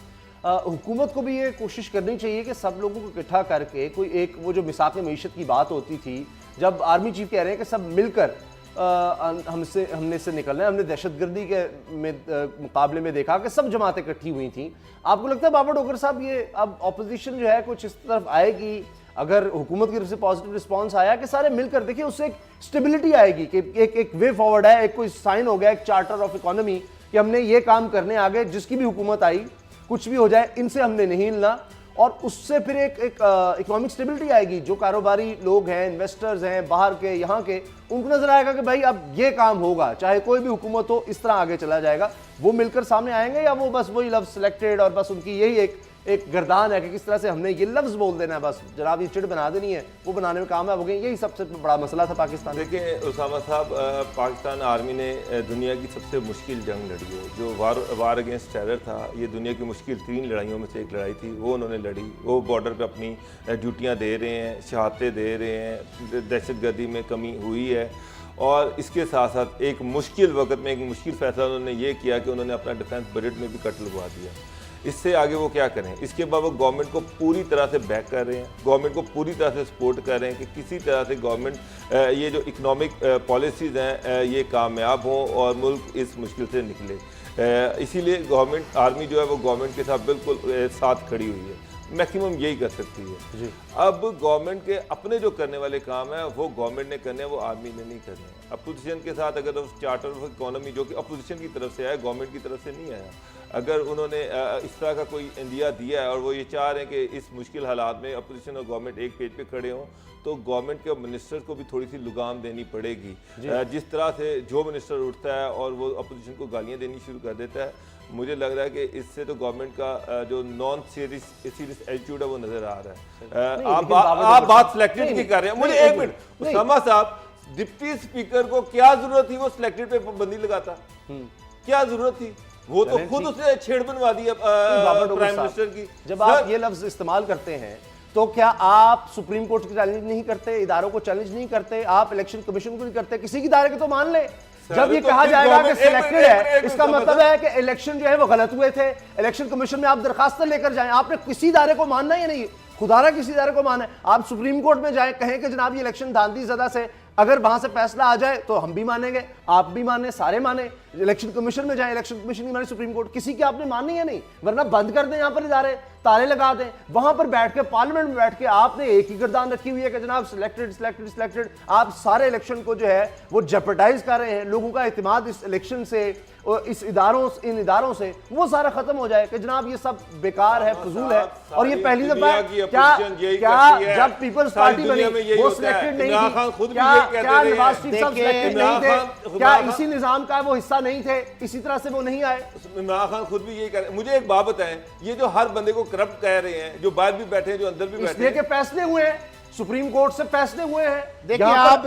हुकूमत को भी ये कोशिश करनी चाहिए कि सब लोगों को इकट्ठा करके कोई एक, वो जो मिसाक़ मईशत की बात होती थी, जब आर्मी चीफ कह रहे हैं कि सब मिलकर हमने इससे निकलना है, हमने दहशतगर्दी के मुकाबले में देखा कि सब जमातें इकट्ठी हुई थी। आपको लगता है बाबर डोगर साहब ये अब अपोजिशन जो है कुछ इस तरफ आएगी, अगर हुकूमत की तरफ से पॉजिटिव रिस्पांस आया कि सारे मिलकर, देखिए उससे एक स्टेबिलिटी आएगी कि एक वे फॉरवर्ड है, एक कोई साइन हो गया, एक चार्टर ऑफ इकोनॉमी कि हमने ये काम करने आगे, जिसकी भी हुकूमत आई कुछ भी हो जाए इनसे हमने नहीं हिलना, और उससे फिर एक इकोनॉमिक स्टेबिलिटी आएगी। जो कारोबारी लोग हैं, इन्वेस्टर्स हैं बाहर के, यहाँ के, उनको नजर आएगा कि भाई अब ये काम होगा, चाहे कोई भी हुकूमत हो, इस तरह आगे चला जाएगा। वो मिलकर सामने आएंगे, या वो बस वही लफ्ज सिलेक्टेड और बस उनकी यही एक गर्दान है कि किस तरह से हमने ये लफ्ज बोल देना है, बस जनाब ये चिड़ बना देनी है, वो बनाने में कामयाब हो गए। यही सबसे बड़ा मसला था पाकिस्तान। देखिए उसामा साहब, पाकिस्तान आर्मी ने दुनिया की सबसे मुश्किल जंग लड़ी है, जो वार अगेंस्ट टेरर था। ये दुनिया की मुश्किल 3 लड़ाइयों में से एक लड़ाई थी, वो उन्होंने लड़ी। वो बॉर्डर पे अपनी ड्यूटियाँ दे रहे हैं, शहादतें दे रहे हैं, दहशतगर्दी में कमी हुई है, और इसके साथ साथ एक मुश्किल वक्त में एक मुश्किल फैसला उन्होंने ये किया कि उन्होंने अपना डिफेंस बजट में भी कट लगवा दिया। इससे आगे वो क्या करें। इसके बाद वो गवर्नमेंट को पूरी तरह से बैक कर रहे हैं, गवर्नमेंट को पूरी तरह से सपोर्ट कर रहे हैं कि किसी तरह से गवर्नमेंट ये जो इकोनॉमिक पॉलिसीज़ हैं ये कामयाब हों और मुल्क इस मुश्किल से निकले। इसीलिए गवर्नमेंट, आर्मी जो है वो गवर्नमेंट के साथ बिल्कुल साथ खड़ी हुई है, मैक्सिमम यही कर सकती है जी। अब गवर्नमेंट के अपने जो करने वाले काम है वो गवर्नमेंट ने करने हैं, वो आर्मी ने नहीं करने हैं। अपोजिशन के साथ अगर उस चार्टर ऑफ इकोनॉमी जो कि अपोजिशन की तरफ से आया, गवर्नमेंट की तरफ से नहीं आया, अगर उन्होंने इस तरह का कोई इंदिया दिया है और वो ये चाह रहे हैं कि इस मुश्किल हालात में अपोजिशन और गवर्नमेंट एक पेज पे खड़े हों, तो गवर्नमेंट के मिनिस्टर को भी थोड़ी सी लगाम देनी पड़ेगी। जिस तरह से जो मिनिस्टर उठता है और वो अपोजिशन को गालियाँ देनी शुरू कर देता है, मुझे लग रहा है कि इससे तो गवर्नमेंट का जो नॉन सीरियस एटीट्यूड है वो नजर आ रहा है। आप बात सिलेक्टेड की कर रहे हैं। मुझे एक मिनट, उसामा साहब, डिप्टी स्पीकर को क्या जरूरत थी वो सिलेक्टेड पे पाबंदी लगाता? क्या जरूरत थी? वो तो खुद उसने छेड़ बनवा दी प्राइम मिनिस्टर की। जब आप ये लफ्ज इस्तेमाल करते हैं तो क्या आप सुप्रीम कोर्ट को चैलेंज नहीं करते, इदारों को चैलेंज नहीं करते, आप इलेक्शन कमीशन को नहीं करते, किसी की इदारे के तो मान ले। जब ये कहा जाएगा कि सिलेक्टेड है, इसका मतलब है कि इलेक्शन जो है वो गलत हुए थे, इलेक्शन कमीशन में आप दरखास्त लेकर जाएं। आपने किसी इदारे को मानना या नहीं, खुदारा किसी इदारे को माना है। आप सुप्रीम कोर्ट में जाएं, कहें कि जनाब ये इलेक्शन धांधली ज़दा से, अगर वहां से फैसला आ जाए तो हम भी मानेंगे, आप भी माने, सारे माने। इलेक्शन कमीशन में जाए, इलेक्शन कमीशन की माने, सुप्रीम कोर्ट, किसी की आपने माननी है नहीं, वरना बंद कर दें यहाँ पर इदारे, ताले लगा दें। वहां पर बैठ के, पार्लियामेंट में बैठ के आपने एक ही गर्दान रखी हुई है कि जनाब सिलेक्टेड सिलेक्टेड सिलेक्टेड। आप सारे इलेक्शन को जो है वो जेपरडाइज कर रहे हैं। लोगों का इत्मीनान इस इलेक्शन से और इन इदारों से वो सारा खत्म हो जाए कि जनाब ये सब बेकार है, फजूल है। और ये पहली दफा क्या जब पीपल्स पार्टी बनी वो सिलेक्टेड नहीं थी? क्या नवाज शरीफ साहब सिलेक्टेड नहीं थे? क्या इसी निजाम का वो हिस्सा नहीं थे? इसी तरह से वो नहीं आए। इमरान खान खुद भी यही कह रहे हैं। मुझे एक बात बताएं, ये जो हर बंदे को करप्ट कह रहे हैं, जो बाहर भी बैठे हैं, जो अंदर भी बैठे हैं, इसलिए के फैसले हुए हैं, सुप्रीम कोर्ट से फैसले हुए हैं। देखिए आप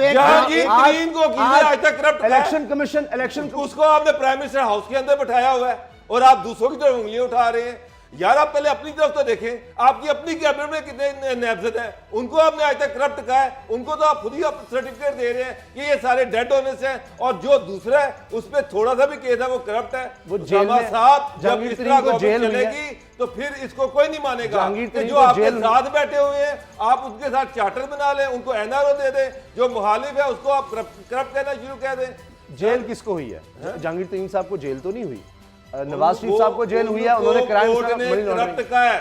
आज तक करप्ट इलेक्शन कमीशन उसको आपने प्राइम मिनिस्टर हाउस के अंदर बैठाया हुआ है और आप दूसरों की तरफ उंगलियां उठा रहे हैं। यार आप पहले अपनी तरफ तो देखें, आपकी अपनी कैबिनेट में कितने नामजद हैं, उनको आपने आज तक करप्ट कहा है, उनको तो आप खुद ही सर्टिफिकेट दे रहे हैं कि ये सारे डेड ओनर्स हैं, और जो दूसरा है उस पर थोड़ा सा भी केस है वो करप्ट है। वो जेल में साहब जब इस तरह को जेल चलेगी तो फिर इसको कोई नहीं मानेगा कि जो आपके साथ बैठे हुए हैं आप उनके साथ चार्टर बना लें, उनको एनआरओ दे दें, जो मुखालिफ है उसको आप करप्ट कहना शुरू कर दें। जेल किसको हुई है? जहांगीर तरीन साहब को जेल तो नहीं हुई, नवाज शरीफ साहब को जेल हुई है, उन्होंने क्राइम करप्ट का है,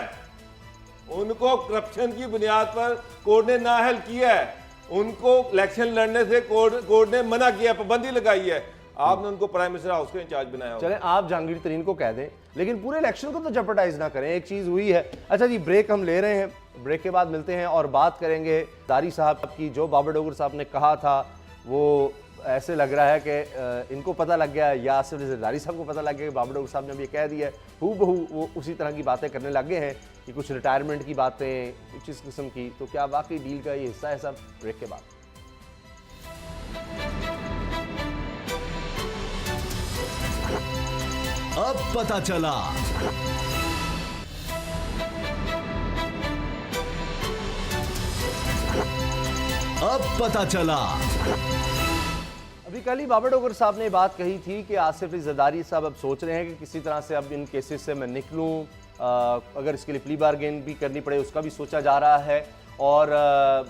उनको करप्शन की बुनियाद पर कोर्ट ने नाअहल किया है, उनको इलेक्शन लड़ने से कोर्ट ने मना किया, पाबंदी लगाई है। आपने उनको प्राइम मिनिस्टर हाउस का इंचार्ज बनाया। चलें, आप जहांगीर तरीन को कह दें, लेकिन पूरे इलेक्शन को तो जेपरडाइज ना करें। एक चीज हुई है। अच्छा जी, ब्रेक हम ले रहे हैं, ब्रेक के बाद मिलते हैं और बात करेंगे दारी साहब की। जो बाबर डोगर साहब ने कहा था वो ऐसे लग रहा है कि इनको पता लग गया, या सिर्फ जरदारी साहब को पता लग गया कि बाबर डोगर साहब ने अभी कह दिया है, हूबहू वो उसी तरह की बातें करने लग गए हैं कि कुछ रिटायरमेंट की बातें, कुछ इस किस्म की। तो क्या वाकई डील का ये हिस्सा है सब? ब्रेक के बाद। अब पता चला। अब पता चला। अभी कल ही बाबर डोगर साहब ने बात कही थी कि आसिफ अली जरदारी साहब अब सोच रहे हैं कि किसी तरह से अब इन केसेस से मैं निकलूं, अगर इसके लिए प्ली बार्गेन भी करनी पड़े उसका भी सोचा जा रहा है। और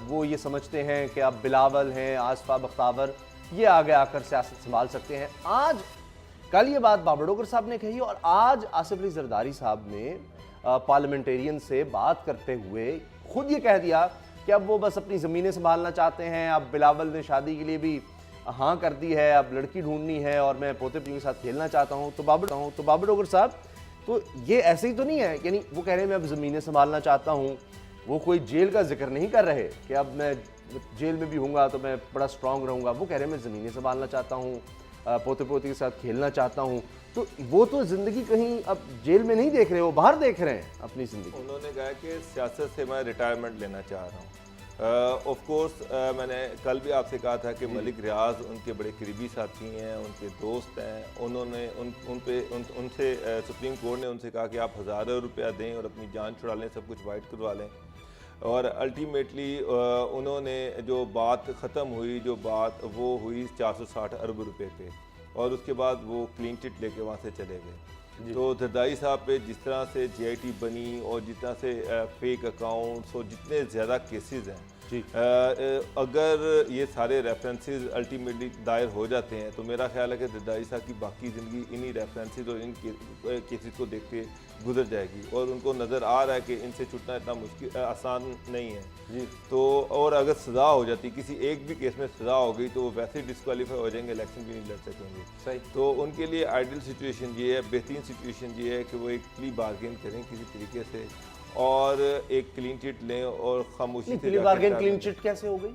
वो ये समझते हैं कि अब बिलावल हैं, आसफा बख्तावर, ये आगे आकर सियासत संभाल सकते हैं। आज कल ये बात बाबर डोगर साहब ने कही और आज आसिफ अली जरदारी साहब ने पार्लियामेंटेरियन से बात करते हुए खुद ये कह दिया कि अब वो बस अपनी ज़मीनें संभालना चाहते हैं। अब बिलावल ने शादी के लिए भी हाँ कर दी है, अब लड़की ढूंढनी है और मैं पोते पोती के साथ खेलना चाहता हूँ। तो बाबर डोगर साहब, तो ये ऐसे ही तो नहीं है, यानी वो कह रहे हैं मैं अब ज़मीनें संभालना चाहता हूँ, वो कोई जेल का जिक्र नहीं कर रहे कि अब मैं जेल में भी हूँगा तो मैं बड़ा स्ट्रांग रहूँगा। वो कह रहे हैं मैं ज़मीनें संभालना चाहता हूँ, पोते पोती के साथ खेलना चाहता हूँ। तो वो तो ज़िंदगी कहीं अब जेल में नहीं देख रहे, वो बाहर देख रहे हैं अपनी ज़िंदगी। उन्होंने कहा कि सियासत से मैं रिटायरमेंट लेना चाह रहा हूँ। ऑफ कोर्स मैंने कल भी आपसे कहा था कि मलिक रियाज उनके बड़े करीबी साथी हैं, उनके दोस्त हैं। उन्होंने उनसे सुप्रीम कोर्ट ने उनसे कहा कि आप हज़ारों रुपया दें और अपनी जान छुड़ा लें, सब कुछ वाइट करवा लें। और अल्टीमेटली उन्होंने जो बात ख़त्म हुई, जो बात वो हुई 460 अरब रुपए पे, और उसके बाद वो क्लीन चिट लेके वहाँ से चले गए। तो जरदारी साहब पे जिस तरह से GIT बनी और जिस तरह से फेक अकाउंट्स और जितने ज़्यादा केसेस हैं, अगर ये सारे रेफरेंसेस अल्टीमेटली दायर हो जाते हैं तो मेरा ख्याल है कि जरदारी साहब की बाकी ज़िंदगी इन्हीं रेफरेंसेस और इन केसेस को देख के गुजर जाएगी। और उनको नज़र आ रहा है कि इनसे छूटना इतना मुश्किल आसान नहीं है जी। तो और अगर सज़ा हो जाती, किसी एक भी केस में सज़ा हो गई, तो वो वैसे ही डिस्क्वालीफाई हो जाएंगे, इलेक्शन भी नहीं लड़ सकेंगे। सही। तो उनके लिए आइडियल सिचुएशन ये है, बेहतरीन सिचुएशन ये है कि वो एक प्ली बार्गेन करें किसी तरीके से और एक क्लीन चिट लें और खामोशी से। प्ली बार्गेन क्लीन चिट कैसे हो गई?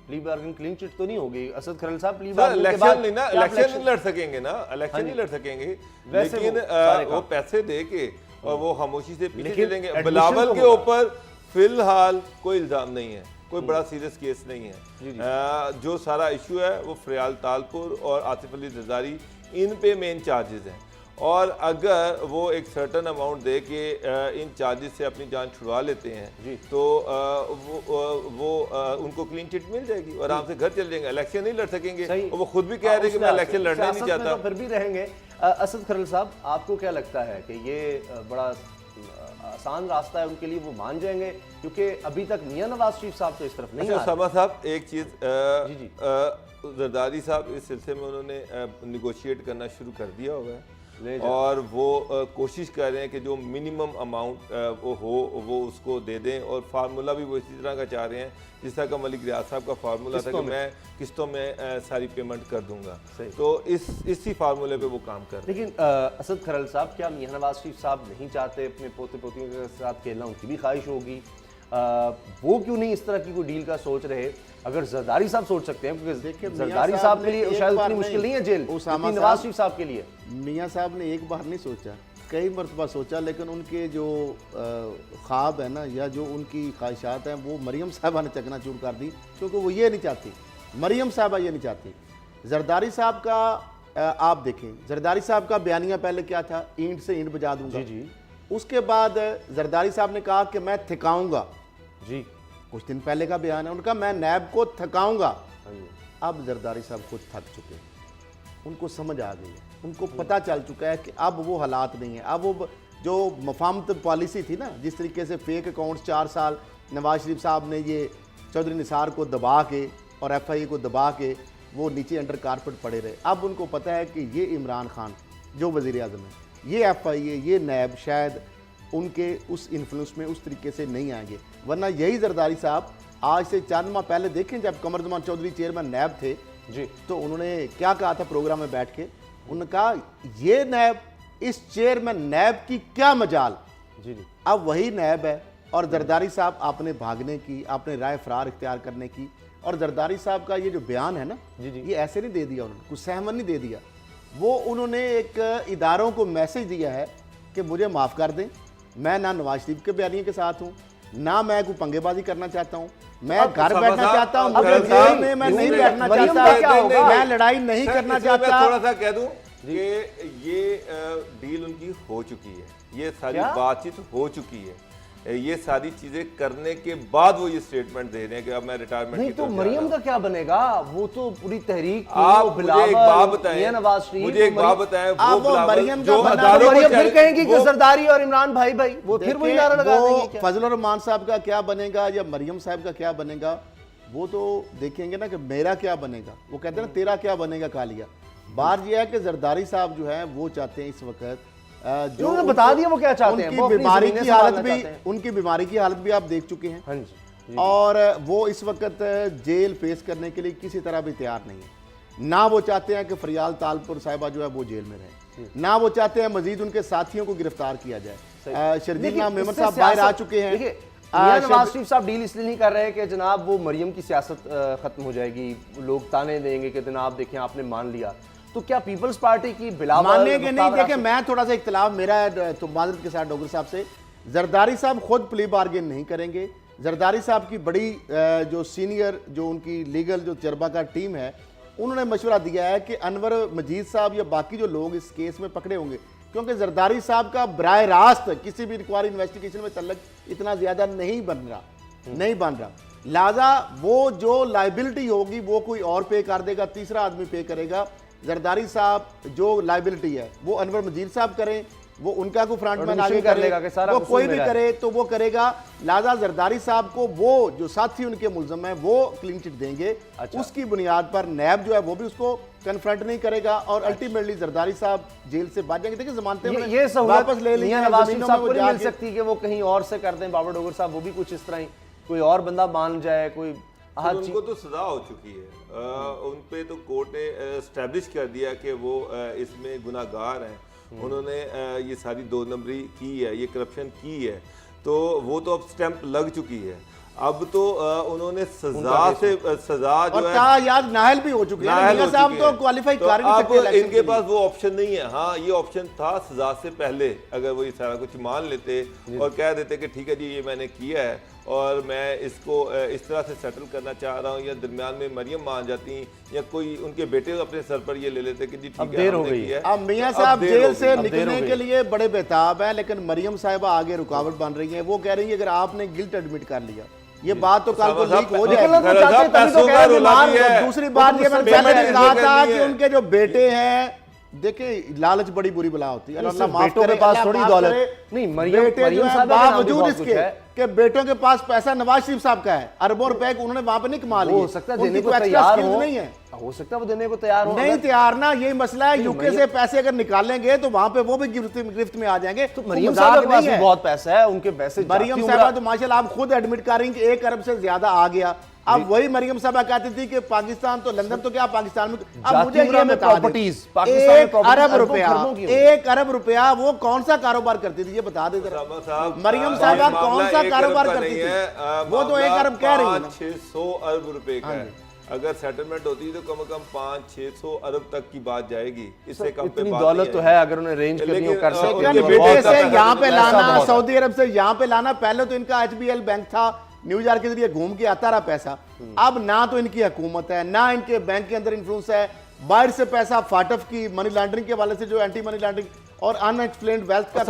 प्ली बार्गेन क्लीन चिट तो नहीं होगी असद खरल साहब। प्ली बार्गेन इलेक्शन नहीं ना, इलेक्शन नहीं लड़ सकेंगे ना, इलेक्शन नहीं लड़ सकेंगे, लेकिन वो पैसे दे के और वो खामोशी से पीछे चलेंगे। बिलावल के ऊपर फिलहाल कोई इल्जाम नहीं है, कोई बड़ा सीरियस केस नहीं है। जो सारा इशू है वो फरियाल तालपुर और आसिफ अली जरदारी, इन पे मेन चार्जेस हैं। और अगर वो एक सर्टन अमाउंट दे के इन चार्जेस से अपनी जान छुड़वा लेते हैं तो वो उनको क्लीन चिट मिल जाएगी और आराम से घर चल जाएंगे, इलेक्शन नहीं लड़ सकेंगे। और वो खुद भी कह रहे हैं कि मैं इलेक्शन लड़ना नहीं चाहता। तो फिर भी रहेंगे। असद खरल साहब, आपको क्या लगता है कि ये बड़ा आसान रास्ता है उनके लिए, वो मान जाएंगे? क्योंकि अभी तक मियां नवाज शरीफ साहब तो इस तरफ नहीं। अच्छा समा साहब, एक चीज़, जरदारी साहब इस सिलसिले में उन्होंने निगोशिएट करना शुरू कर दिया होगा और वो कोशिश कर रहे हैं कि जो मिनिमम अमाउंट वो उसको दे दें। और फार्मूला भी वो इसी तरह का चाह रहे हैं जिस तरह का मलिक रियाज साहब का फार्मूला था कि मैं किस्तों में सारी पेमेंट कर दूंगा। तो इसी फार्मूले पे वो काम कर रहे हैं। लेकिन असद खरल साहब, क्या मियां नवाज शरीफ साहब नहीं चाहते अपने पोते पोतियों के साथ खेलना? उनकी भी ख्वाहिश होगी, वो क्यों नहीं इस तरह की कोई डील का सोच रहे? अगर जरदारी साहब सोच सकते हैं, क्योंकि जरदारी साहब के लिए शायद उतनी मुश्किल नहीं है जेल, नवाज शरीफ साहब के लिए। मियां साहब ने एक बार नहीं सोचा, कई मरतबा सोचा, लेकिन उनके जो ख्वाब है ना, या जो उनकी ख्वाहिशात हैं, वो मरियम साहबा ने चकनाचूर कर दी, क्योंकि वो ये नहीं चाहती, मरियम साहबा ये नहीं चाहती। जरदारी साहब का आप देखें, जरदारी साहब का बयानिया पहले क्या था? ईंट से ईंट बजा दूंगा। जी। उसके बाद जरदारी साहब ने कहा कि मैं थकाऊंगा। जी। कुछ दिन पहले का बयान है उनका, मैं नैब को थकाऊंगा। अब जरदारी साहब खुद थक चुके हैं, उनको समझ आ गई है, उनको पता चल चुका है कि अब वो हालात नहीं है। अब वो जो मफामत पॉलिसी थी ना, जिस तरीके से फेक अकाउंट्स 4 साल नवाज शरीफ साहब ने ये चौधरी निसार को दबा के और FIA को दबा के वो नीचे अंडर कारपेट पड़े रहे, अब उनको पता है कि ये इमरान खान जो वज़ीर आज़म है, ये FIA, ये नैब शायद उनके उस इन्फ्लुएंस में उस तरीके से नहीं आएंगे। वरना यही जरदारी साहब आज से 4 माह पहले देखें, जब कमरुज़्ज़मान चौधरी चेयरमैन नैब थे जी, तो उन्होंने क्या कहा था प्रोग्राम में बैठ के, उन्होंने कहा ये नैब, इस चेयरमैन नैब की क्या मजाल। जी जी, अब वही नैब है और जरदारी साहब आपने भागने की, आपने राय फरार इख्तियार करने की। और जरदारी साहब का ये जो बयान है ना, जी जी, ये ऐसे नहीं दे दिया उन्होंने, कुछ सहमत नहीं दे दिया, वो उन्होंने एक इदारों को मैसेज दिया है कि मुझे माफ़ कर दें, मैं ना नवाज शरीफ के बयानिए के साथ हूँ, ना मैं कोई पंगेबाजी करना चाहता हूँ, मैं घर बैठना चाहता हूँ, मुझे जेल में मैं नहीं बैठना चाहता, मैं लड़ाई नहीं करना चाहता। थोड़ा सा कह दूं कि ये डील उनकी हो चुकी है, ये सारी बातचीत हो चुकी है, ये सारी चीजें करने के बाद वो ये स्टेटमेंट दे रहे हैं कि अब मैं रिटायरमेंट। नहीं तो मरियम का क्या बनेगा? वो तो पूरी तहरीक, आप मुझे एक बात बताएं, नवाज शरीफ, मुझे एक बात बताएं, वो मरियम जो मरियम फिर कहेंगी कि जरदारी और इमरान भाई भाई, वो फिर वही नारा लगा देंगे क्या? फजल रहमान साहब का क्या बनेगा या मरियम साहब का क्या बनेगा, वो तो देखेंगे ना कि मेरा क्या बनेगा। वो कहते हैं ना तेरा क्या बनेगा कालिया। बात यह है कि जरदारी साहब जो है वो चाहते हैं इस वक्त जो उन्होंने बता दिया वो क्या चाहते हैं, उनकी बीमारी की हालत भी, उनकी बीमारी की हालत भी आप देख चुके हैं। हाँ जी, और वो इस वक्त जेल फेस करने के लिए किसी तरह भी तैयार नहीं है। ना वो चाहते हैं कि फरियाल तालपुर साहिबा जो है वो जेल में रहे, ना वो चाहते हैं मजीद उनके साथियों को गिरफ्तार किया जाए। शर्जीला मेमन साहब बाहर आ चुके हैं। नवाज शरीफ साहब डील इसलिए नहीं कर रहे कि जनाब वो मरियम की सियासत खत्म हो जाएगी, लोग ताने देंगे कि जनाब देखें आपने मान लिया, तो क्या पीपल्स पार्टी की बिलावल मानने के नहीं। देखें मैं थोड़ा सा इख्तिलाफ मेरा है तो माजरत के साथ डॉक्टर साहब से, जरदारी साहब खुद प्ली बार्गेन नहीं करेंगे। जरदारी साहब की बड़ी जो सीनियर जो उनकी लीगल जो तजर्बा का टीम है, उन्होंने मशवरा दिया है कि अनवर मजीद साहब या बाकी जो लोग इस केस में पकड़े होंगे, क्योंकि जरदारी साहब का बराह रास्त किसी भी इंक्वायरी इन्वेस्टिगेशन में तल्लक इतना ज्यादा नहीं बन रहा, लिहाजा वो जो लाइबिलिटी होगी वो कोई और पे कर देगा, तीसरा आदमी पे करेगा। जरदारी साहब जो लाइबिलिटी है वो अनवर मजीद साहब करें, वो उनका को फ्रंटमैन आगे कर लेगा, वो कोई भी करे तो वो करेगा। लिहाजा जरदारी साहब को वो जो साथी उनके मुल्ज़म है वो क्लीन चिट देंगे। अच्छा। उसकी बुनियाद पर नैब जो है वो भी उसको कन्फ्रंट नहीं करेगा और अल्टीमेटली जरदारी साहब जेल से बच जाएंगे। देखिए जमानतें ये वापस ले ली नवाज शरीफ साहब को नहीं मिल सकती कि वो कहीं और से कर दें, बाबर डोगर साहब वो भी कुछ इस तरह ही कोई और बंदा मान जाए, कोई उनको तो सजा हो चुकी है, उन पे तो कोर्ट ने एस्टैब्लिश कर दिया कि वो इसमें गुनाहगार हैं, उन्होंने ये सारी 2 नंबरी की है, ये करप्शन की है, तो वो तो अब स्टैंप लग चुकी है। अब तो उन्होंने सजा जो है याद नाहल भी हो चुकी है, मियां साहब तो क्वालिफाई कर नहीं सकते। अब इनके पास वो ऑप्शन नहीं है। हाँ ये ऑप्शन था सजा से पहले, अगर वो ये सारा कुछ मान लेते और कह देते कि ठीक है जी ये मैंने किया है और मैं इसको इस तरह से सेटल करना चाह रहा हूँ, या दरमियान में मरियम मान जाती या कोई उनके बेटे अपने सर पर ये ले लेते कि जी ठीक है देर हो गई है। अब मियां साहब जेल से निकलने के लिए बड़े बेताब है, लेकिन मरियम साहिबा आगे रुकावट बन रही है। वो कह रही है अगर आपने गिल्ट एडमिट कर लिया, ये बात तो कल को लीक हो जाए। दूसरी बात ये मैंने पहले भी कहा था कि उनके जो बेटे हैं, देखिए लालच बड़ी बुरी बला होती है, अल्लाह माफ करे, के पास थोड़ी दौलत नहीं, मरियम साहब बावजूद इसके कि बेटों के पास पैसा नवाज शरीफ साहब का है, अरबों रुपए उन्होंने वहां पे नहीं कमा लिया, हो सकता है देने को तैयार हो, नहीं है, हो सकता है वो देने को तैयार हो, नहीं तैयार ना, यही मसला है। यूके से पैसे अगर निकालेंगे तो वहां पे वो भी गिरफ्त में आ जाएंगे। तो मरियम साहब के पास भी बहुत पैसा है, उनके पैसे मरियम साहब तो माशाल्लाह आप खुद एडमिट कर रही हैं कि 1 अरब से ज्यादा आ गया। अब वही मरियम साहबा कहती थी कि पाकिस्तान तो लंदन तो क्या पाकिस्तान में, अब मुझे ये बता दें 1 अरब रुपया, 1 अरब रुपया वो कौन सा कारोबार करती थी, ये बता दे जरा। मरियम साहबा कौन सा कारोबार करती थी? वो तो 1 अरब कह रही है, 600 अरब रुपए का है। अगर सेटलमेंट होती तो कम से कम 500-600 अरब तक की बात जाएगी, इससे कम पे बात दौलत तो है, अगर उन्हें रेंज करनी हो कर सकते। बेटे से यहाँ पे लाना, सऊदी अरब से यहाँ पे लाना, पहले तो इनका HBL बैंक था, न्यूयॉर्क के जरिए घूम के आता रहा पैसा। अब ना तो इनकी हुकूमत है, ना इनके बैंक के अंदर इन्फ्लुएंस है, बाहर से पैसा फाटफ की मनी लॉन्ड्रिंग के हवाले से जो एंटी मनी लॉन्ड्रिंग और अनएक्सप्लेन्ड वेल्थ का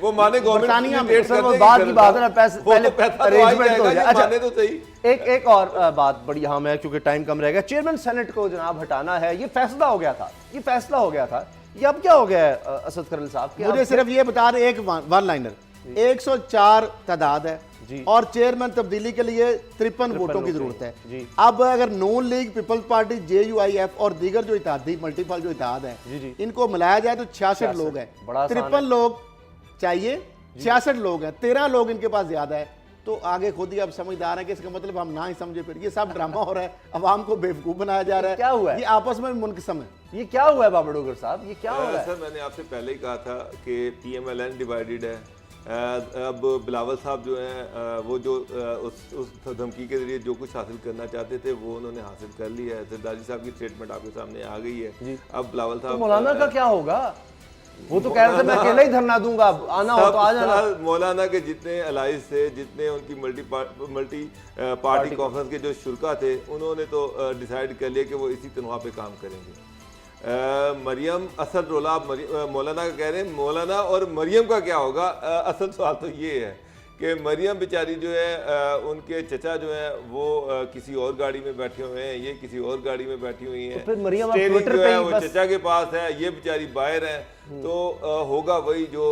वो माने गवर्नमेंट बात की बात है, पैसे पहले अरेंजमेंट हो जाए। अच्छा तो सही एक और बात बड़ी अहम है क्योंकि टाइम कम रहेगा। चेयरमैन सेनेट को जनाब हटाना है, ये फैसला हो गया था, ये फैसला हो गया था, ये अब क्या हो गया है असद करल साहब? मुझे सिर्फ ये बता रहे, एक वन लाइनर 104 तादाद है, जी। और चेयरमैन तब्दीली के लिए 53 वोटों की जरूरत है जी। अब अगर नून लीग, पीपल्स पार्टी, JUIF और दीगर जो इत्तेहादी मल्टीपल जो इत्तेहाद है जी, जी। इनको मिलाया जाए तो 66 लोग हैं। बड़ा आसान 53 लोग चाहिए, 66 लोग हैं, 13 लोग इनके पास ज्यादा है। तो आगे खुद ही अब समझदार है कि इसका मतलब हम ना ही समझे, फिर ये सब ड्रामा हो रहा है, अवाम को बेवकूफ बनाया जा रहा है। क्या हुआ है? ये आपस में मुनक़िस्म है। ये क्या हुआ है बाबड़ोगर साहब, ये क्या हो रहा है? सर मैंने आपसे पहले ही कहा था कि PMLN डिवाइडेड है। अब बिलावल साहब जो हैं वो जो उस धमकी के जरिए जो कुछ हासिल करना चाहते थे वो उन्होंने हासिल कर लिया है। जरदारी साहब की स्टेटमेंट आपके सामने आ गई है। अब बिलावल साहब, मौलाना का क्या होगा? वो तो कह रहे थे मैं अकेला ही धरना दूंगा, आना हो तो आ जाना। मौलाना के जितने अलाइज थे, जितने उनकी मल्टी पार्टी कॉन्फ्रेंस के जो शुरा थे, उन्होंने तो डिसाइड कर लिया कि वो इसी तनख्वाह पे काम करेंगे। मरियम असल रोला आप मौलाना का कह रहे हैं, मौलाना और मरियम का क्या होगा? असल सवाल तो ये है कि मरियम बेचारी जो है उनके चचा जो है वो किसी और गाड़ी में बैठे हुए हैं, ये किसी और गाड़ी में बैठी हुई हैं। तो फिर मरियम स्टीयरिंग जो है वो चचा के पास है, ये बेचारी बाहर है। तो होगा वही जो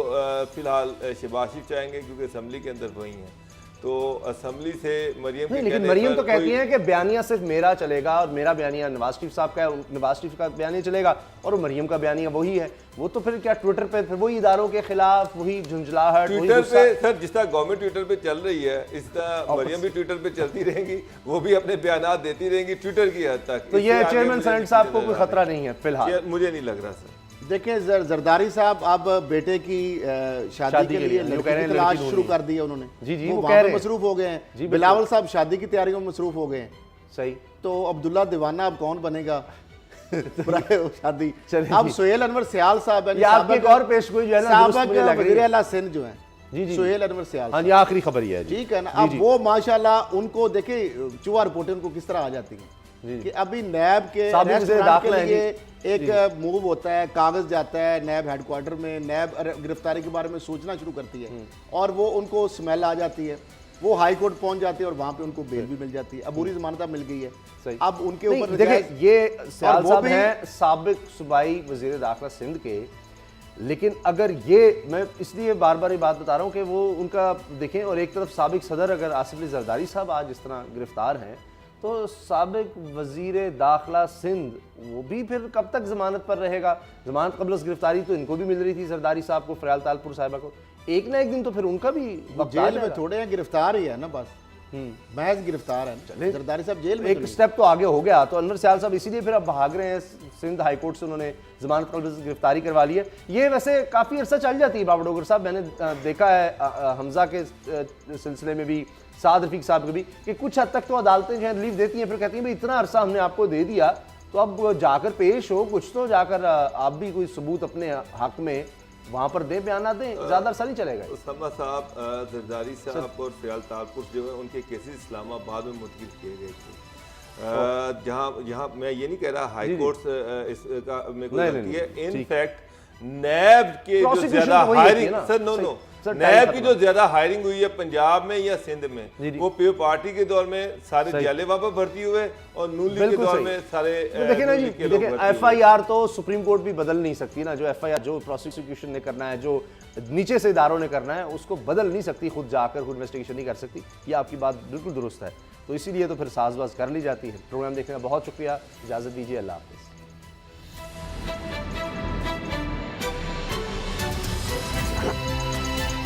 फिलहाल शहबाज शरीफ चाहेंगे, क्योंकि असम्बली के अंदर वही है। तो असम्बली से मरियम के लेकिन मरियम तो कहती हैं कि बयानिया सिर्फ मेरा चलेगा और मेरा बयानिया नवाज शरीफ साहब का है, नवाज शरीफ का बयानिया चलेगा और मरियम का बयानिया वही है। वो तो फिर क्या ट्विटर पे फिर वही इदारों के खिलाफ वही झुंझलाहट, ट्विटर पे सर जिस तरह गवर्नमेंट ट्विटर पे चल रही है, इस तरह मरियम भी ट्विटर पे चलती रहेंगी, वो भी अपने बयान देती रहेंगी ट्विटर की हद तक। तो ये चेयरमैन सेनेट साहब को कोई खतरा नहीं है फिलहाल? मुझे नहीं लग रहा सर। देखिए जरदारी साहब अब बेटे की शादी के लिए लड़की की तलाश शुरू कर दी है उन्होंने। जी जी, वो कह रहे हैं मसरूफ हो गए हैं। बिलावल साहब शादी की तैयारियों में मसरूफ हो गए हैं। सही। तो अब्दुल्ला दीवाना अब कौन बनेगा शादी? अब सोहेल अनवर सियाल साहब है, आपकी एक और पेशगोई जो है ना वज़ीर आला सिंध जो है जी, सोहेल अनवर सियाल। हाँ जी, आखिरी खबर ये है, ठीक है ना। अब वो माशाल्लाह उनको देखे चुहा रिपोर्टें उनको किस तरह आ जाती हैं कि अभी नैब के लिए एक मूव होता है, कागज जाता है नैब हेडक्वार्टर में, नैब गिरफ्तारी के बारे में सोचना शुरू करती है और वो उनको स्मेल आ जाती है, वो हाई कोर्ट पहुंच जाते हैं और वहां पे उनको बेल भी मिल जाती है। अबूरी जमानत मिल गई है। अब उनके ऊपर देखिए ये सियाल साहब हैं साबिक सूबाई वजीर दाखिला सिंध के, लेकिन अगर ये मैं इसलिए बार बार ये बात बता रहा हूँ कि वो उनका देखें, और एक तरफ साबिक सदर अगर आसिफ अली जरदारी साहब आज इस तरह गिरफ्तार हैं, तो साबिक वजीर दाखिला सिंध वो भी फिर कब तक जमानत पर रहेगा? जमानत कबल गिरफ्तारी तो इनको भी मिल रही थी, जरदारी साहब को, फरियाल तालपुर साहिबा को। एक ना एक दिन तो फिर उनका भी जेल में थोड़े हैं, गिरफ्तार ही है ना, बस महज गिरफ्तार है। जरदारी साहब जेल में एक स्टेप तो आगे हो गया। तो अनवर सियाल साहब इसीलिए फिर अब भाग रहे हैं, सिंध हाई कोर्ट से उन्होंने जमानत कबल गिरफ्तारी करवा ली है। ये वैसे काफ़ी अरसा चल जाती है बाबड़ोगर साहब, मैंने देखा है हमजा के सिलसिले में भी, साद रफीक साहब को भी, कि कुछ हद तक तो अदालतें जो है रिलीफ देती हैं, फिर कहती हैं भाई इतना अरसा हमने आपको दे दिया तो अब जाकर पेश हो, कुछ तो जाकर आप भी कोई सबूत अपने हक में वहाँ पर दें, बयान दें, ज़्यादा अरसा नहीं चलेगा। उसामा साहब, जरदारी साहब और फरियाल तालपुर जो है उनके केसेस इस्लामाबाद में मुंतकिल किए गए थे। यहाँ मैं ये नहीं कह रहा हाई कोर्ट इसका मेरे को लगती है, इनफैक्ट नैब के जो ज्यादा हायरिंग सर नैब की जो ज्यादा हायरिंग हुई है पंजाब में या सिंध में, वो पीपल पार्टी के दौर में सारे जाले वहां पर भर्ती हुए और नून लीग के दौर में सारे देखिए ना जी, देखिए FIR तो सुप्रीम कोर्ट भी बदल नहीं सकती ना। जो FIR जो प्रोसिक्यूशन ने करना है, जो नीचे से इदारों ने करना है, उसको बदल नहीं सकती, खुद जाकर खुद इन्वेस्टिगेशन नहीं कर सकती। ये आपकी बात बिल्कुल दुरुस्त है। तो इसीलिए तो फिर साजबाज कर ली जाती है। प्रोग्राम देखने का बहुत शुक्रिया, इजाजत दीजिए, अल्लाह हाफिज़।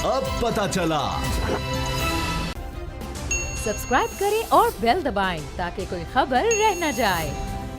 अब पता चला। सब्सक्राइब करें और बेल दबाएं ताकि कोई खबर रह न जाए।